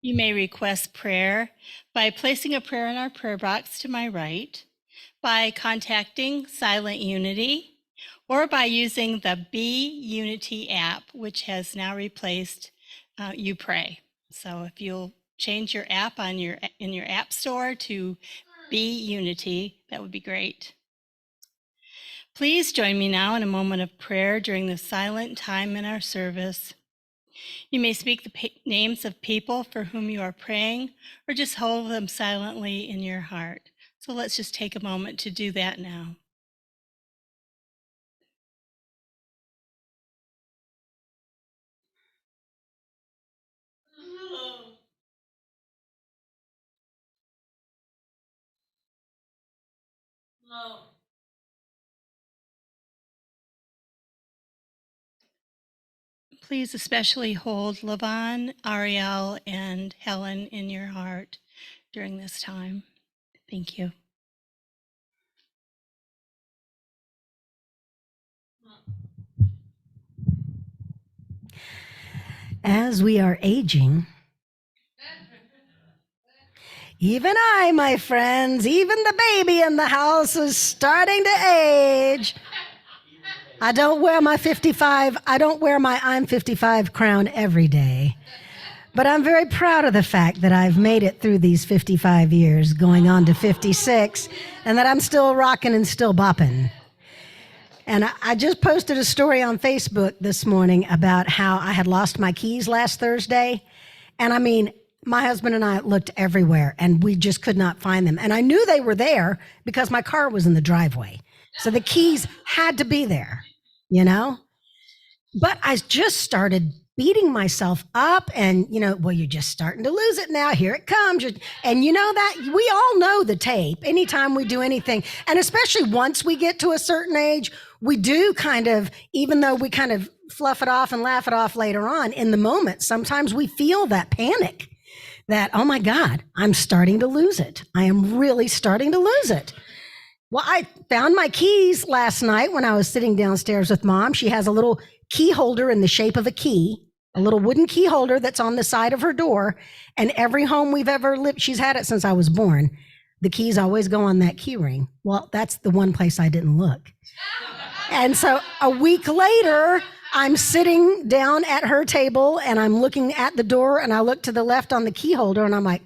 You may request prayer by placing a prayer in our prayer box to my right, by contacting Silent Unity, or by using the Be Unity app, which has now replaced You Pray. So if you'll change your app in your app store to Be Unity, that would be great. Please join me now in a moment of prayer during the silent time in our service. You may speak the names of people for whom you are praying, or just hold them silently in your heart. So let's just take a moment to do that now. Please especially hold Lavon, Ariel, and Helen in your heart during this time. Thank you. As we are aging, even I, my friends, even the baby in the house is starting to age. I don't wear my I'm 55 crown every day. But I'm very proud of the fact that I've made it through these 55 years, going on to 56, and that I'm still rocking and still bopping. And I just posted a story on Facebook this morning about how I had lost my keys last Thursday. And I mean, my husband and I looked everywhere and we just could not find them. And I knew they were there because my car was in the driveway. So the keys had to be there, you know? But I just started beating myself up and, well, you're just starting to lose it now. Here it comes. And you know that we all know the tape anytime we do anything. And especially once we get to a certain age, we do kind of, even though we kind of fluff it off and laugh it off later on, in the moment, sometimes we feel that panic that, oh my God, I'm starting to lose it. I am really starting to lose it. Well, I found my keys last night when I was sitting downstairs with Mom. She has a little key holder in the shape of a key, a little wooden key holder that's on the side of her door. And every home we've ever lived, she's had it since I was born. The keys always go on that key ring. Well, that's the one place I didn't look. And so a week later, I'm sitting down at her table and I'm looking at the door and I look to the left on the key holder and I'm like,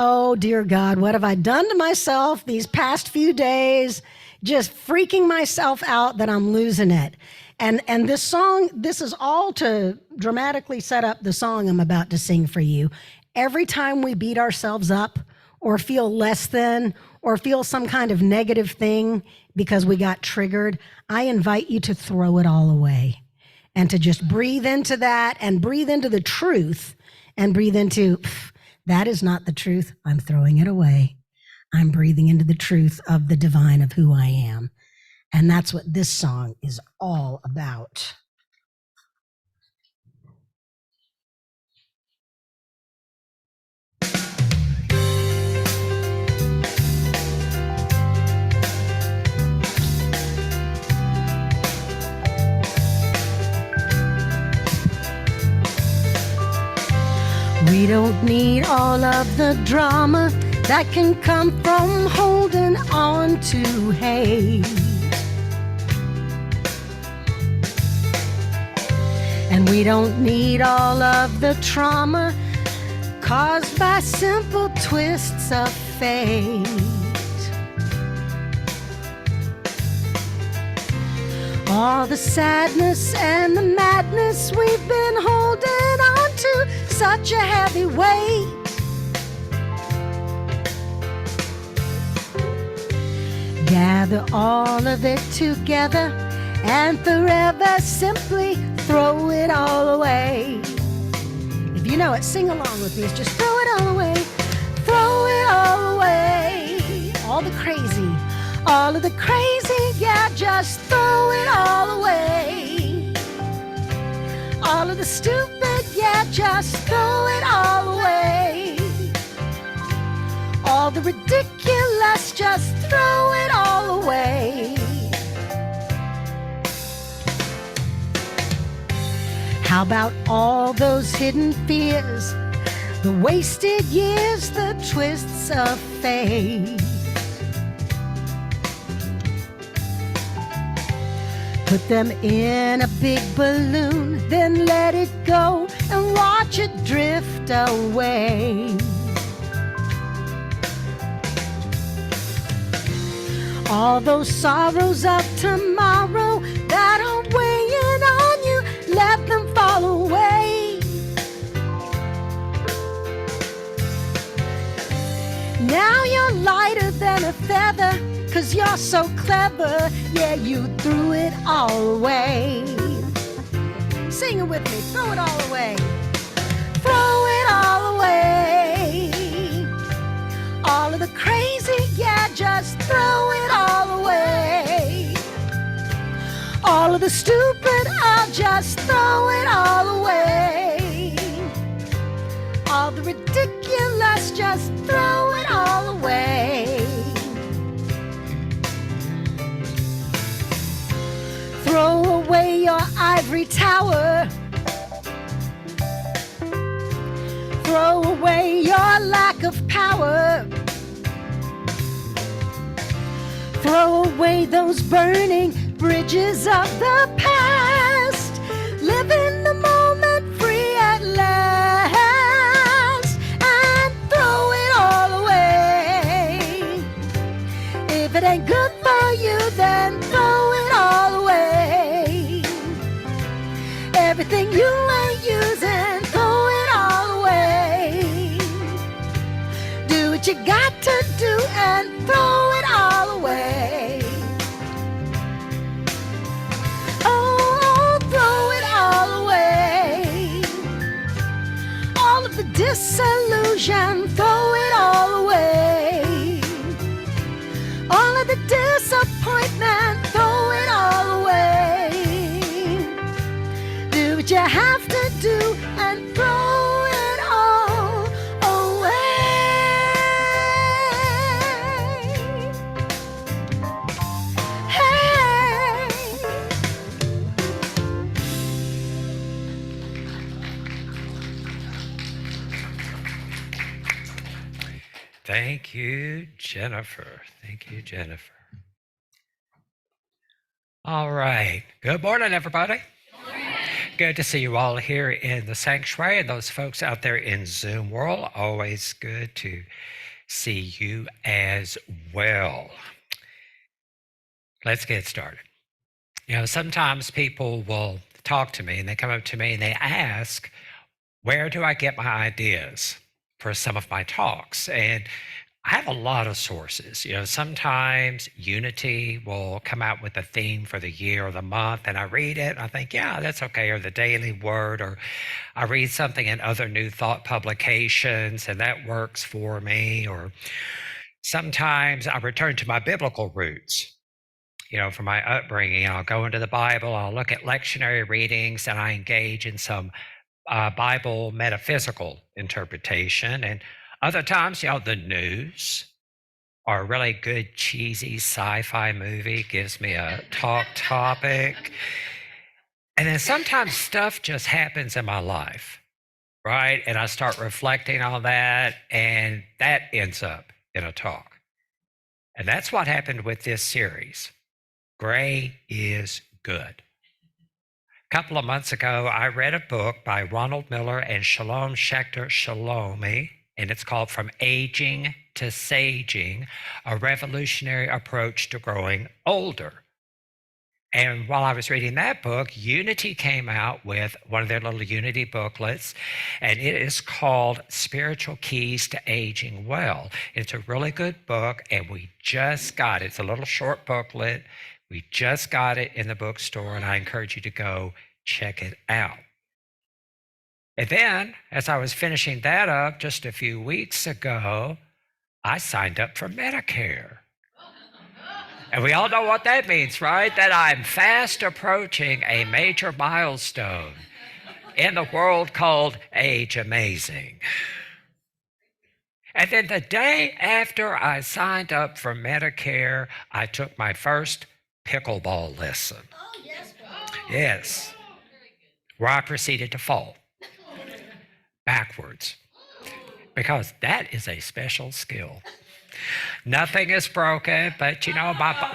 oh dear God, what have I done to myself these past few days? Just freaking myself out that I'm losing it. And this song, this is all to dramatically set up the song I'm about to sing for you. Every time we beat ourselves up or feel less than or feel some kind of negative thing because we got triggered, I invite you to throw it all away and to just breathe into that and breathe into the truth and breathe into, that is not the truth. I'm throwing it away. I'm breathing into the truth of the divine of who I am. And that's what this song is all about. We don't need all of the drama that can come from holding on to hate. And we don't need all of the trauma caused by simple twists of fate. All the sadness and the madness we've been holding on to, such a heavy weight. Gather all of it together and forever simply throw it all away. If you know it, sing along with me. It's just throw it all away. Throw it all away. All the crazy, all of the crazy, yeah, just throw it all away. All of the stupid, yeah, just throw it all away. All the ridiculous, just throw it all away. How about all those hidden fears, the wasted years, the twists of fate? Put them in a big balloon, then let it go and watch it drift away. All those sorrows of tomorrow that are weighing on you, let them fall away. Now you're lighter than a feather, 'cause you're so clever, yeah, you threw it all away. Sing it with me, throw it all away. Throw it all away. All of the crazy, yeah, just throw it all away. All of the stupid, I'll just throw it all away. All the ridiculous, just throw it all away. Throw away your ivory tower. Throw away your lack of power. Throw away those burning bridges of the past. Live in the moment, free at last, and throw it all away. If it ain't good for you, then throw it all away. Everything you ain't using, throw it all away. Do what you got to do and throw it all away. Oh, throw it all away. All of the disillusion, throw it all away. All of the disappointment, throw it all away. Do what you have to do and throw it all away. Hey. Thank you, Jennifer. Thank you, Jennifer. All right. Good morning, everybody. Good to see you all here in the sanctuary and those folks out there in Zoom world. Always good to see you as well. Let's get started. You know, sometimes people will talk to me and they come up to me and they ask, where do I get my ideas for some of my talks? And I have a lot of sources. You know, sometimes Unity will come out with a theme for the year or the month, and I read it and I think, yeah, that's okay. Or the Daily Word, or I read something in other New Thought publications and that works for me. Or sometimes I return to my biblical roots. You know, from my upbringing, I'll go into the Bible, I'll look at lectionary readings, and I engage in some Bible metaphysical interpretation. And other times, you know, the news or a really good cheesy sci-fi movie gives me a talk topic. And then sometimes stuff just happens in my life, right? And I start reflecting on that, and that ends up in a talk. And that's what happened with this series. Gray is good. A couple of months ago, I read a book by Ronald Miller and Shalom Schechter Shalomi, and it's called From Aging to Saging, a Revolutionary Approach to Growing Older. And while I was reading that book, Unity came out with one of their little Unity booklets, and it is called Spiritual Keys to Aging Well. It's a really good book, and we just got it. It's a little short booklet. We just got it in the bookstore, and I encourage you to go check it out. And then, as I was finishing that up just a few weeks ago, I signed up for Medicare. And we all know what that means, right? That I'm fast approaching a major milestone in the world called Age Amazing. And then the day after I signed up for Medicare, I took my first pickleball lesson. Oh, yes. Yes. where I proceeded to fall backwards, because that is a special skill. Nothing is broken, but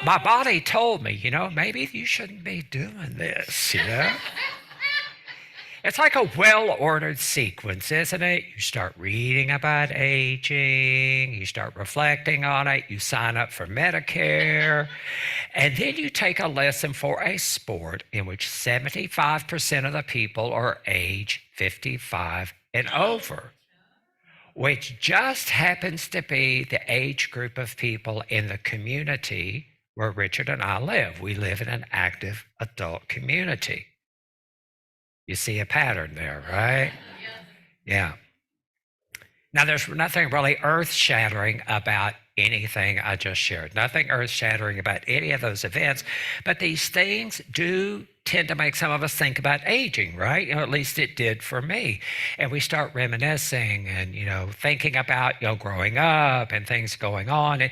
my body told me, maybe you shouldn't be doing this. It's like a well-ordered sequence, isn't it? You start reading about aging, you start reflecting on it, you sign up for Medicare, and then you take a lesson for a sport in which 75% of the people are age 55 and over, which just happens to be the age group of people in the community where Richard and I live. We live in an active adult community. You see a pattern there, right? Yeah. Now, there's nothing really earth-shattering about anything I just shared. Nothing earth-shattering about any of those events. But these things do tend to make some of us think about aging, right? At least it did for me. And we start reminiscing and, thinking about, growing up and things going on. And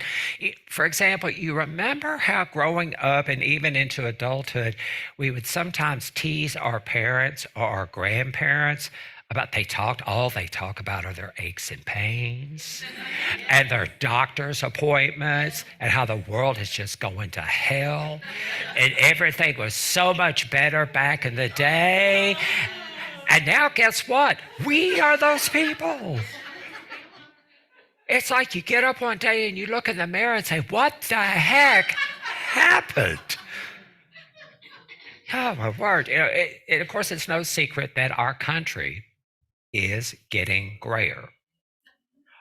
for example, you remember how growing up and even into adulthood, we would sometimes tease our parents or our grandparents about all they talk about are their aches and pains and their doctor's appointments and how the world is just going to hell and everything was so much better back in the day. And now guess what? We are those people. It's like you get up one day and you look in the mirror and say, what the heck happened? Oh, my word. Of course, it's no secret that our country is getting grayer.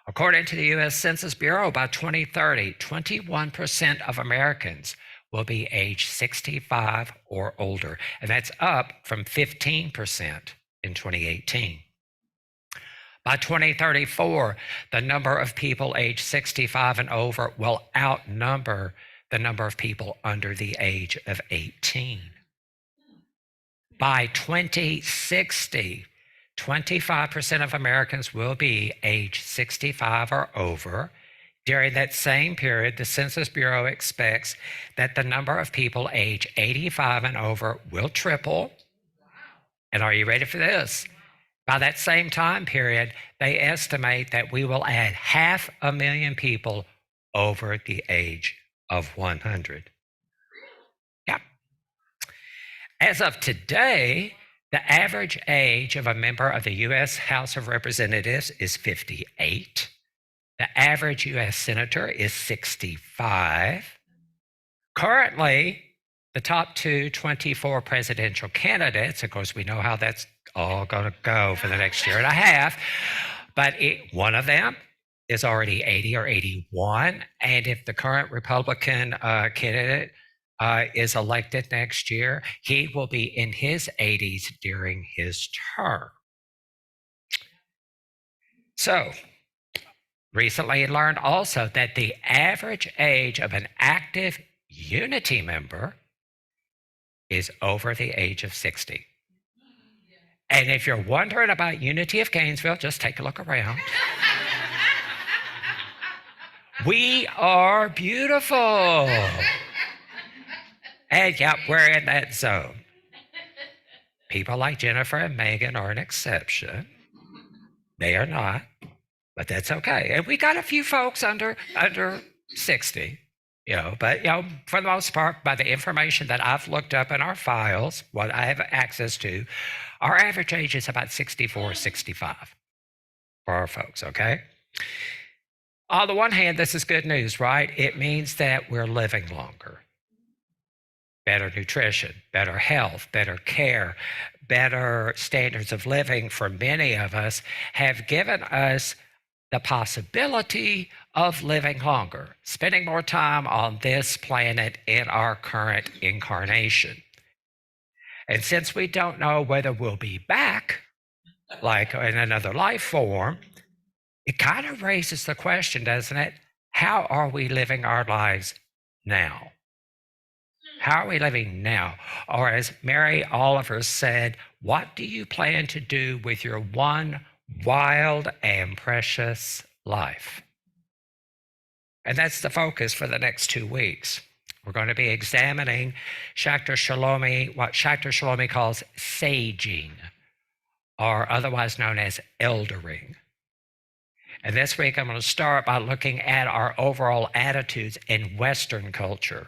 According to the U.S. Census Bureau, by 2030, 21% of Americans will be age 65 or older, and that's up from 15% in 2018. By 2034, the number of people age 65 and over will outnumber the number of people under the age of 18. By 2060, 25% of Americans will be age 65 or over. During that same period, the Census Bureau expects that the number of people age 85 and over will triple. And are you ready for this? By that same time period, they estimate that we will add 500,000 people over the age of 100. Yeah. As of today, the average age of a member of the U.S. House of Representatives is 58. The average U.S. senator is 65. Currently, the top 24 presidential candidates, of course, we know how that's all going to go for the next year and a half, but one of them is already 80 or 81. And if the current Republican candidate is elected next year, he will be in his 80s during his term. So, recently learned also that the average age of an active Unity member is over the age of 60. And if you're wondering about Unity of Gainesville, just take a look around. We are beautiful. And yep, we're in that zone. People like Jennifer and Megan are an exception. They are not, but that's okay. And we got a few folks under 60, but for the most part, by the information that I've looked up in our files, what I have access to, our average age is about 64, 65 for our folks, okay? On the one hand, this is good news, right? It means that we're living longer. Better nutrition, better health, better care, better standards of living for many of us have given us the possibility of living longer, spending more time on this planet in our current incarnation. And since we don't know whether we'll be back, like in another life form, it kind of raises the question, doesn't it? How are we living our lives now? How are we living now? Or as Mary Oliver said, what do you plan to do with your one wild and precious life? And that's the focus for the next 2 weeks. We're going to be examining what Shachter Shalomi calls saging, or otherwise known as eldering. And this week, I'm going to start by looking at our overall attitudes in Western culture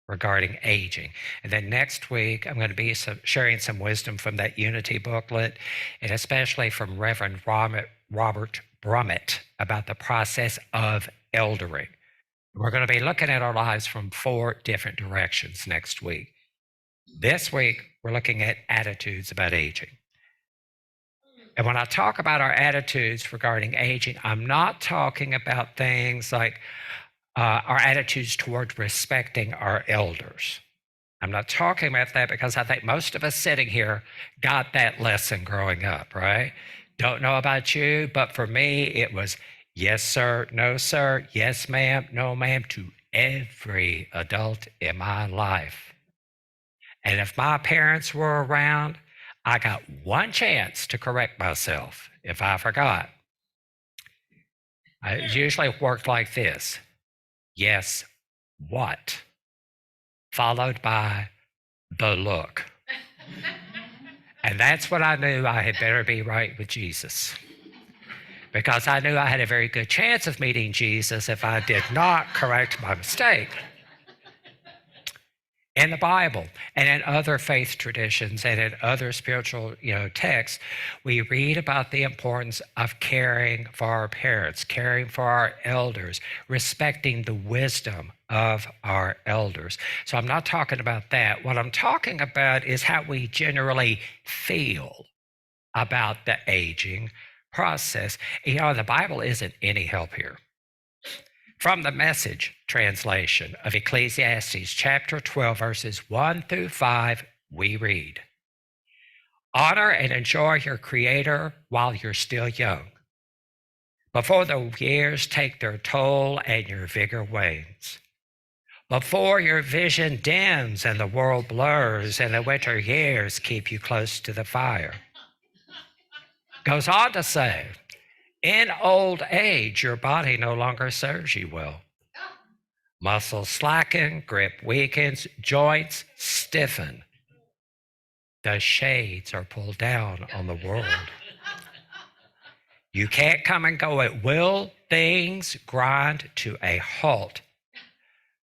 regarding aging. And then next week, I'm going to be sharing some wisdom from that Unity booklet, and especially from Reverend Robert Brummett about the process of eldering. We're going to be looking at our lives from 4 different directions next week. This week, we're looking at attitudes about aging. And when I talk about our attitudes regarding aging, I'm not talking about things like our attitudes toward respecting our elders. I'm not talking about that because I think most of us sitting here got that lesson growing up, right? Don't know about you, but for me, it was yes, sir, no, sir, yes, ma'am, no, ma'am, to every adult in my life. And if my parents were around, I got one chance to correct myself if I forgot. It usually worked like this. Yes, what? Followed by the look. And that's when I knew I had better be right with Jesus. Because I knew I had a very good chance of meeting Jesus if I did not correct my mistake. In the Bible and in other faith traditions and in other spiritual texts, we read about the importance of caring for our parents, caring for our elders, respecting the wisdom of our elders. So I'm not talking about that. What I'm talking about is how we generally feel about the aging process. The Bible isn't any help here. From the Message translation of Ecclesiastes chapter 12, verses 1 through 5, we read, "Honor and enjoy your Creator while you're still young, before the years take their toll and your vigor wanes, before your vision dims and the world blurs and the winter years keep you close to the fire." Goes on to say, "In old age, your body no longer serves you well. Muscles slacken, grip weakens, joints stiffen. The shades are pulled down on the world. You can't come and go at will. Things grind to a halt.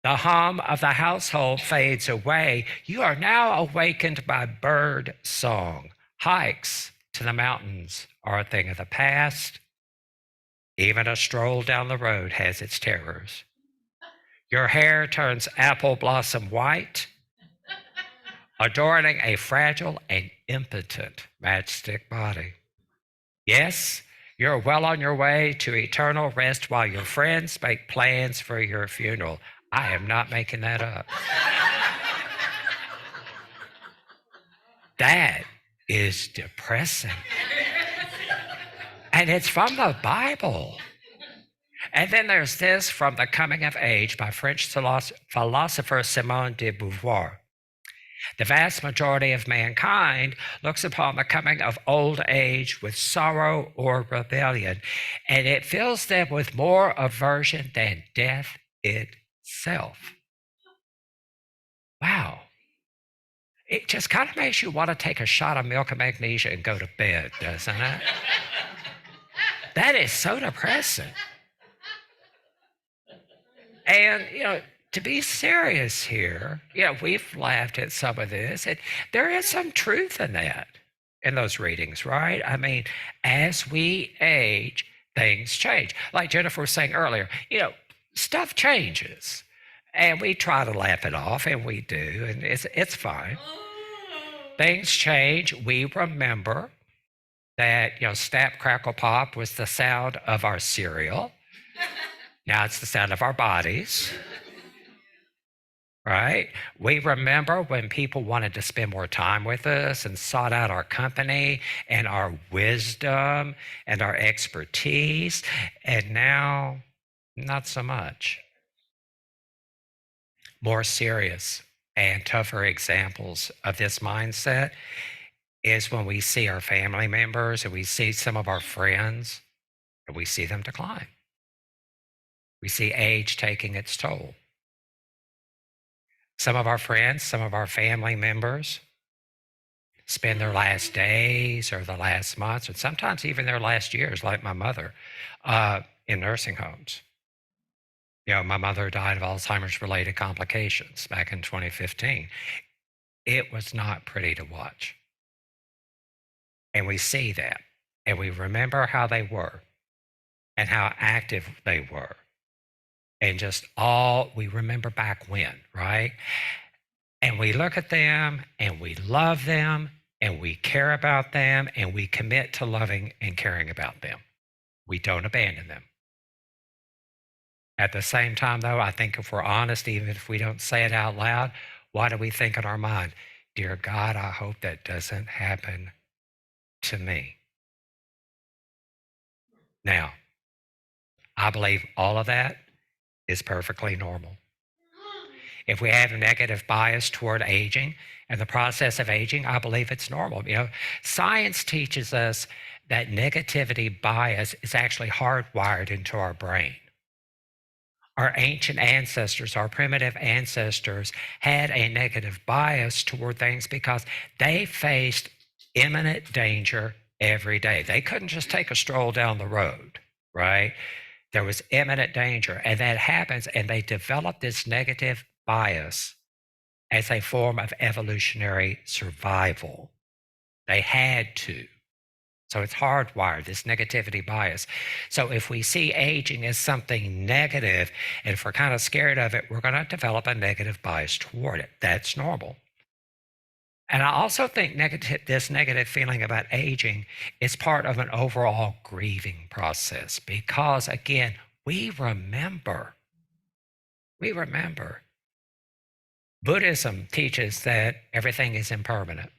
The hum of the household fades away. You are now awakened by bird song. Hikes to the mountains are a thing of the past. Even a stroll down the road has its terrors. Your hair turns apple blossom white, adorning a fragile and impotent matchstick body. Yes, you're well on your way to eternal rest while your friends make plans for your funeral. I am not making that up. That is depressing. And it's from the Bible. And then there's this from The Coming of Age by French philosopher Simone de Beauvoir. The vast majority of mankind looks upon the coming of old age with sorrow or rebellion, and it fills them with more aversion than death itself. Wow. It just kind of makes you want to take a shot of milk and magnesia and go to bed, doesn't it? That is so depressing. And, to be serious here, we've laughed at some of this, and there is some truth in that, in those readings, right? I mean, as we age, things change. Like Jennifer was saying earlier, stuff changes, and we try to laugh it off, and we do, and it's fine. Things change. We remember that, snap, crackle, pop was the sound of our cereal. Now it's the sound of our bodies, right? We remember when people wanted to spend more time with us and sought out our company and our wisdom and our expertise, and now not so much. More serious and tougher examples of this mindset is when we see our family members and we see some of our friends and we see them decline. We see age taking its toll. Some of our friends, some of our family members spend their last days or the last months, or sometimes even their last years, like my mother, in nursing homes. My mother died of Alzheimer's related complications back in 2015. It was not pretty to watch. And we see that, and we remember how they were and how active they were. And just we remember back when, right? And we look at them and we love them and we care about them and we commit to loving and caring about them. We don't abandon them. At the same time, though, I think if we're honest, even if we don't say it out loud, what do we think in our mind? Dear God, I hope that doesn't happen to me. Now, I believe all of that is perfectly normal. If we have a negative bias toward aging and the process of aging, I believe it's normal. Science teaches us that negativity bias is actually hardwired into our brain. Our ancient ancestors, our primitive ancestors, had a negative bias toward things because they faced imminent danger every day. They couldn't just take a stroll down the road, right? There was imminent danger, and that happens, and they developed this negative bias as a form of evolutionary survival. They had to. So it's hardwired, this negativity bias. So if we see aging as something negative, and if we're kind of scared of it, we're going to develop a negative bias toward it. That's normal. And I also think this negative feeling about aging is part of an overall grieving process because, again, we remember. We remember. Buddhism teaches that everything is impermanent.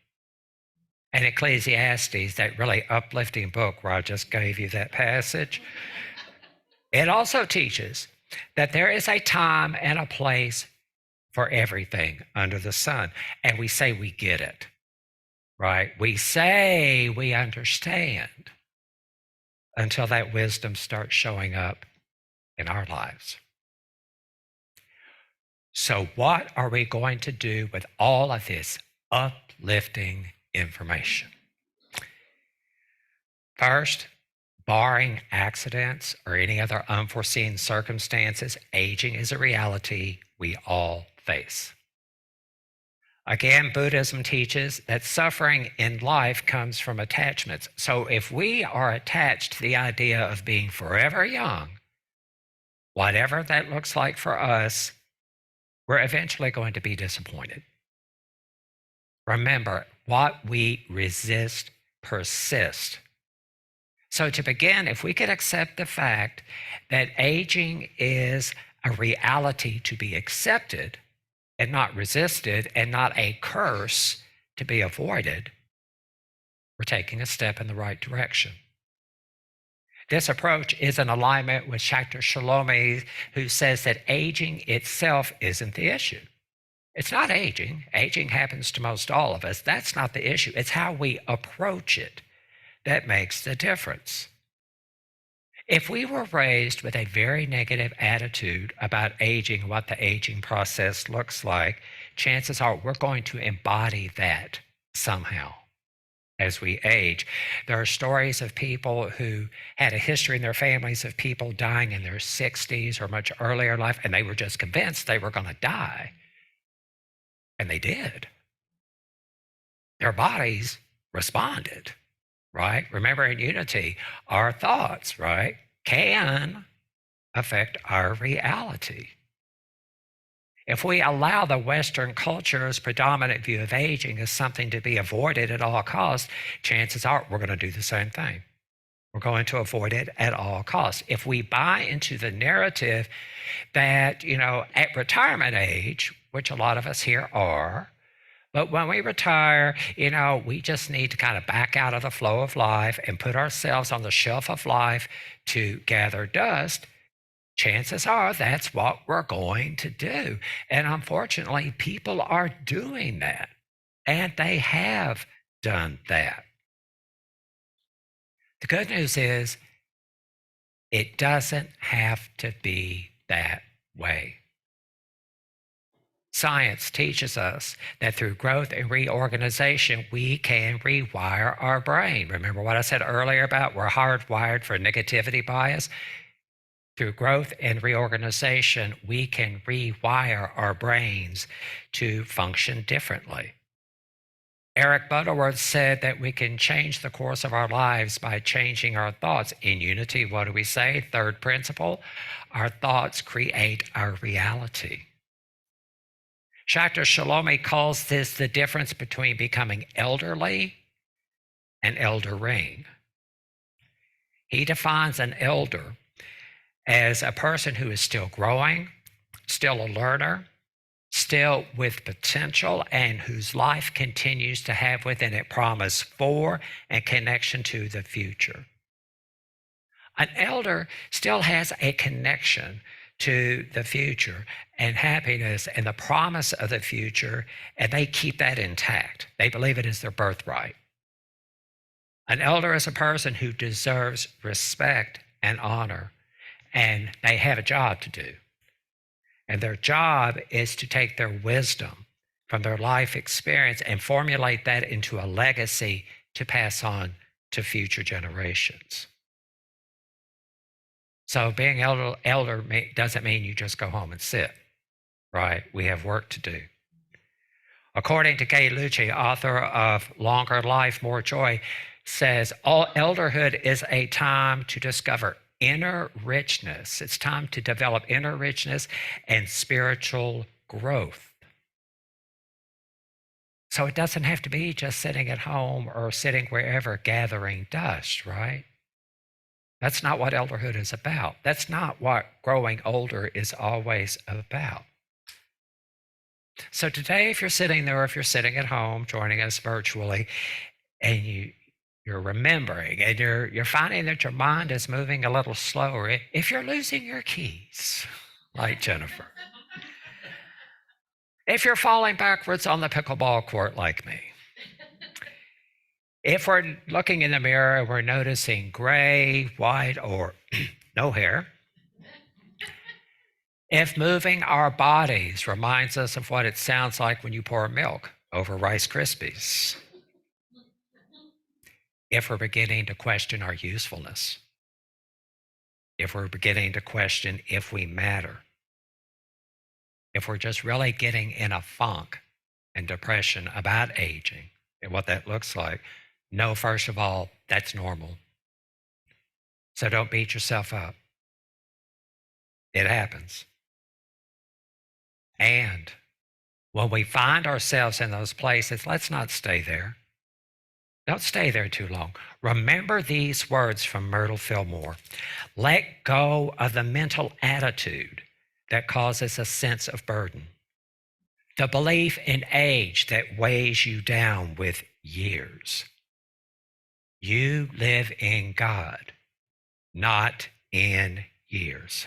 And Ecclesiastes, that really uplifting book where I just gave you that passage, it also teaches that there is a time and a place for everything under the sun. And we say we get it, right? We say we understand until that wisdom starts showing up in our lives. So what are we going to do with all of this uplifting information? First, barring accidents or any other unforeseen circumstances, aging is a reality we all face. Again, Buddhism teaches that suffering in life comes from attachments. So if we are attached to the idea of being forever young, whatever that looks like for us, we're eventually going to be disappointed. Remember, what we resist persists. So to begin, if we could accept the fact that aging is a reality to be accepted and not resisted and not a curse to be avoided, we're taking a step in the right direction. This approach is in alignment with Dr. Shalomi, who says that aging itself isn't the issue. It's not aging. Aging happens to most all of us. That's not the issue. It's how we approach it that makes the difference. If we were raised with a very negative attitude about aging, what the aging process looks like, chances are we're going to embody that somehow as we age. There are stories of people who had a history in their families of people dying in their 60s or much earlier in life, and they were just convinced they were going to die. And they did. Their bodies responded, right? Remember, in unity, our thoughts, right, can affect our reality. If we allow the Western culture's predominant view of aging as something to be avoided at all costs, chances are we're going to do the same thing. We're going to avoid it at all costs. If we buy into the narrative that, at retirement age, which a lot of us here are, but when we retire, we just need to kind of back out of the flow of life and put ourselves on the shelf of life to gather dust, chances are that's what we're going to do. And unfortunately, people are doing that, and they have done that. The good news is it doesn't have to be that way. Science teaches us that through growth and reorganization, we can rewire our brain. Remember what I said earlier about we're hardwired for negativity bias? Through growth and reorganization, we can rewire our brains to function differently. Eric Butterworth said that we can change the course of our lives by changing our thoughts. In Unity, what do we say? Third principle, our thoughts create our reality. Dr. Shalomi calls this the difference between becoming elderly and eldering. He defines an elder as a person who is still growing, still a learner, still with potential, and whose life continues to have within it promise for and connection to the future. An elder still has a connection to the future and happiness and the promise of the future, and they keep that intact. They believe it is their birthright. An elder is a person who deserves respect and honor, and they have a job to do. And their job is to take their wisdom from their life experience and formulate that into a legacy to pass on to future generations. So being elder doesn't mean you just go home and sit, right? We have work to do. According to Kay Lucci, author of Longer Life, More Joy, says, all elderhood is a time to discover inner richness. It's time to develop inner richness and spiritual growth. So it doesn't have to be just sitting at home or sitting wherever gathering dust, right? That's not what elderhood is about. That's not what growing older is always about. So today, if you're sitting there, or if you're sitting at home joining us virtually, and you're remembering and you're finding that your mind is moving a little slower, if you're losing your keys, like Jennifer, if you're falling backwards on the pickleball court like me, if we're looking in the mirror and we're noticing gray, white, or no hair, if moving our bodies reminds us of what it sounds like when you pour milk over Rice Krispies, if we're beginning to question our usefulness, if we're beginning to question if we matter, if we're just really getting in a funk and depression about aging and what that looks like, know, first of all, that's normal. So don't beat yourself up. It happens. And when we find ourselves in those places, let's not stay there. Don't stay there too long. Remember these words from Myrtle Fillmore. Let go of the mental attitude that causes a sense of burden, the belief in age that weighs you down with years. You live in God, not in years.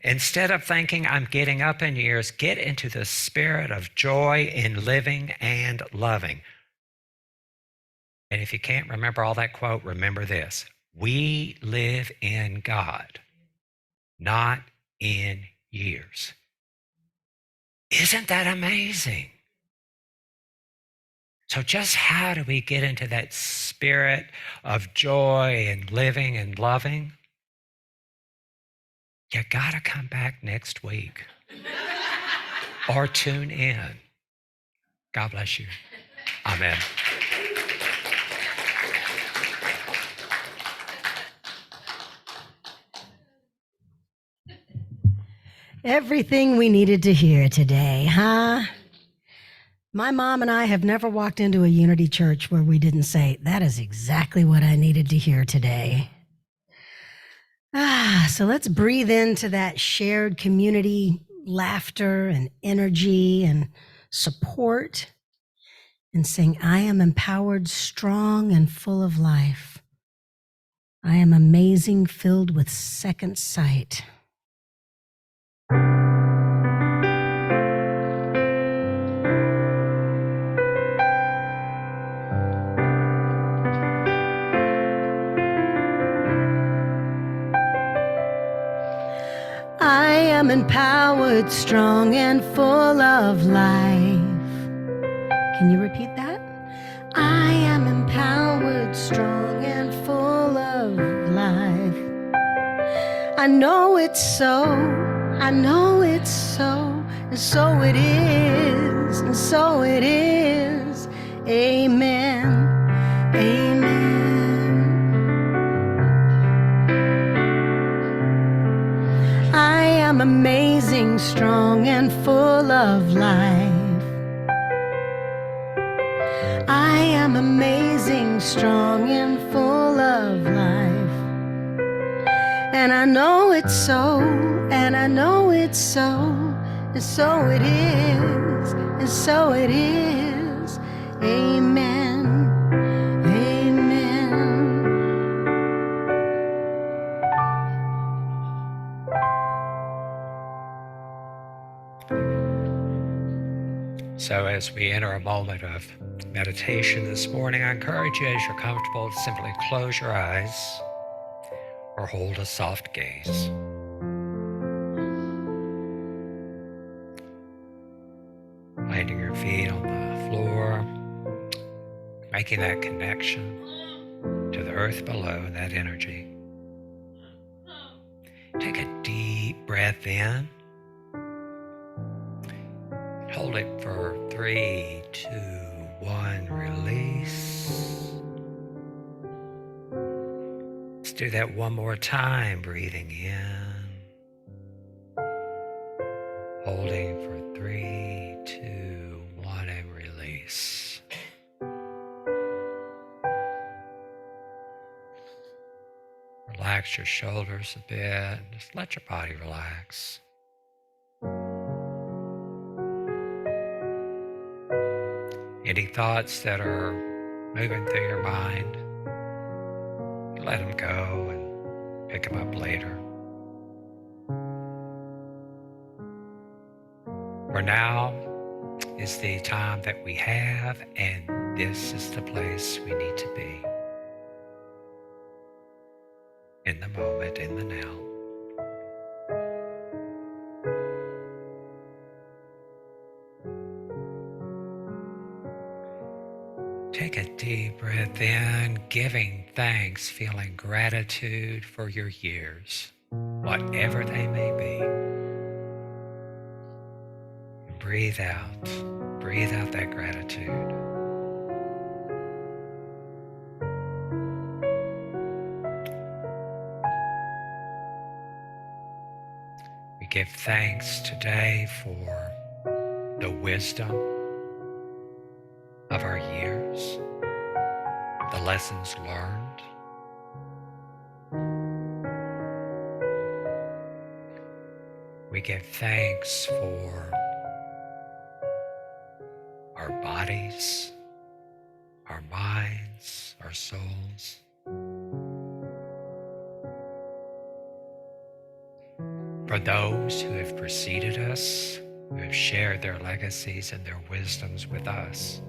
Instead of thinking I'm getting up in years, get into the spirit of joy in living and loving. And if you can't remember all that quote, remember this. We live in God, not in years. Isn't that amazing? So just how do we get into that spirit of joy and living and loving? You got to come back next week or tune in. God bless you. Amen. Everything we needed to hear today, huh? My mom and I have never walked into a Unity church where we didn't say, that is exactly what I needed to hear today. So let's breathe into that shared community laughter and energy and support and sing, I am empowered, strong, and full of life. I am amazing, filled with second sight. I am empowered, strong, and full of life. Can you repeat that? I am empowered, strong, and full of life. I know it's so, I know it's so, and so it is, and so it is. Amen, amen. I am amazing, strong, and full of life. I am amazing, strong, and full of life. And I know it's so, and I know it's so, and so it is, and so it is. Amen, amen. So, as we enter a moment of meditation this morning, I encourage you, as you're comfortable, to simply close your eyes or hold a soft gaze. Planting your feet on the floor, making that connection to the earth below and that energy. Take a deep breath in. Hold it for 3, 2, 1, release. Let's do that one more time, breathing in. Holding for 3, 2, 1, and release. Relax your shoulders a bit. Just let your body relax. Any thoughts that are moving through your mind, let them go and pick them up later. For now is the time that we have, and this is the place we need to be. In the moment, in the now. Take a deep breath in, giving thanks, feeling gratitude for your years, whatever they may be. Breathe out that gratitude. We give thanks today for the wisdom of our years, the lessons learned. We give thanks for our bodies, our minds, our souls. For those who have preceded us, who have shared their legacies and their wisdoms with us.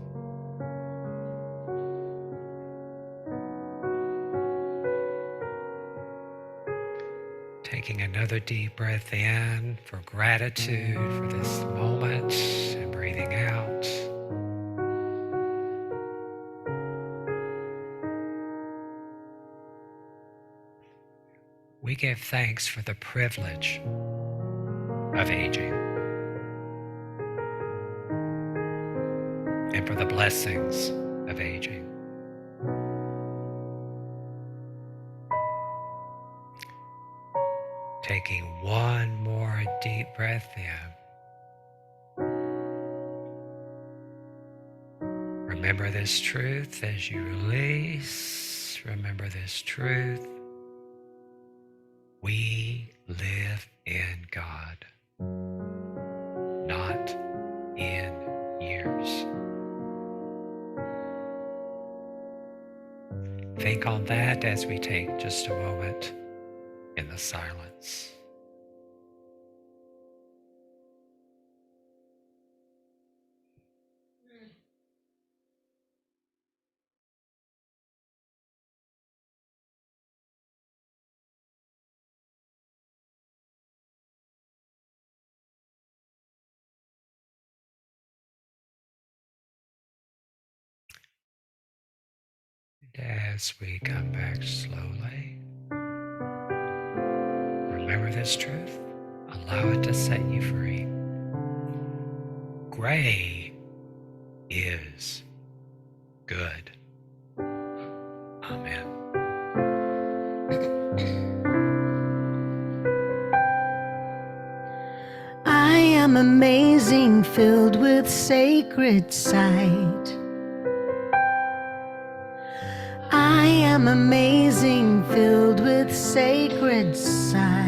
Taking another deep breath in for gratitude for this moment and breathing out. We give thanks for the privilege of aging and for the blessings of aging. Taking one more deep breath in. Remember this truth as you release. Remember this truth. We live in God, not in years. Think on that as we take just a moment in the silence. as we come back slowly, remember this truth. Allow it to set you free. Gray is good. Amen. I am amazing, filled with sacred sight. I am amazing, filled with sacred sight.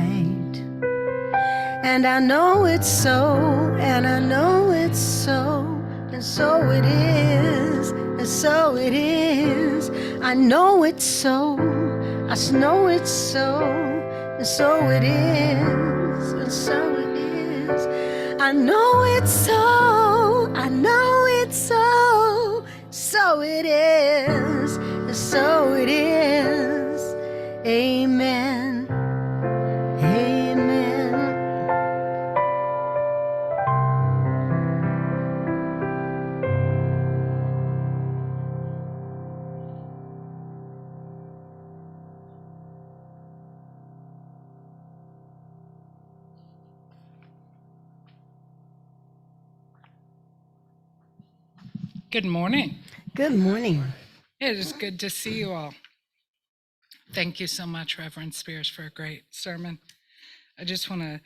And I know it's so, and I know it's so, and so it is, and so it is. I know it's so, I know it's so, and so it is, and so it is. I know it's so, I know it's so, so it is, and so it is. Amen. Amen. Good morning. Good morning. It is good to see you all. Thank you so much, Reverend Spears, for a great sermon. I just want to,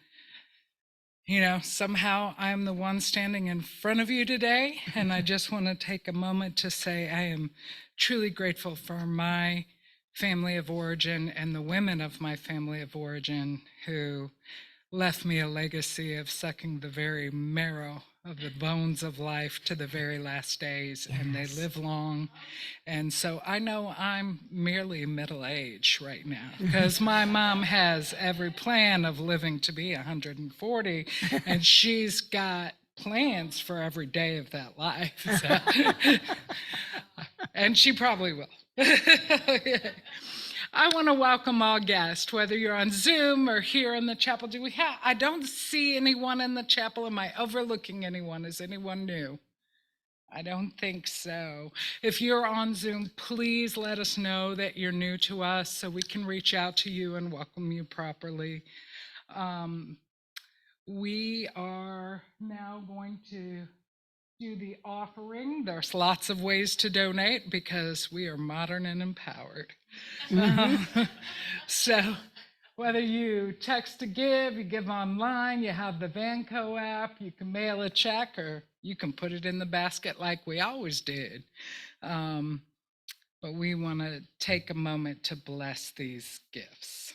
somehow I'm the one standing in front of you today, and I just want to take a moment to say I am truly grateful for my family of origin and the women of my family of origin who left me a legacy of sucking the very marrow of the bones of life to the very last days, and they live long. And so I know I'm merely middle-aged right now because my mom has every plan of living to be 140, and she's got plans for every day of that life. So. And she probably will. I want to welcome all guests, whether you're on Zoom or here in the chapel. I don't see anyone in the chapel. Am I overlooking anyone? Is anyone new? I don't think so. If you're on Zoom, please let us know that you're new to us so we can reach out to you and welcome you properly. We are now going to do the offering. There's lots of ways to donate because we are modern and empowered. So whether you text to give, you give online, you have the Vanco app, you can mail a check, or you can put it in the basket like we always did. But we want to take a moment to bless these gifts.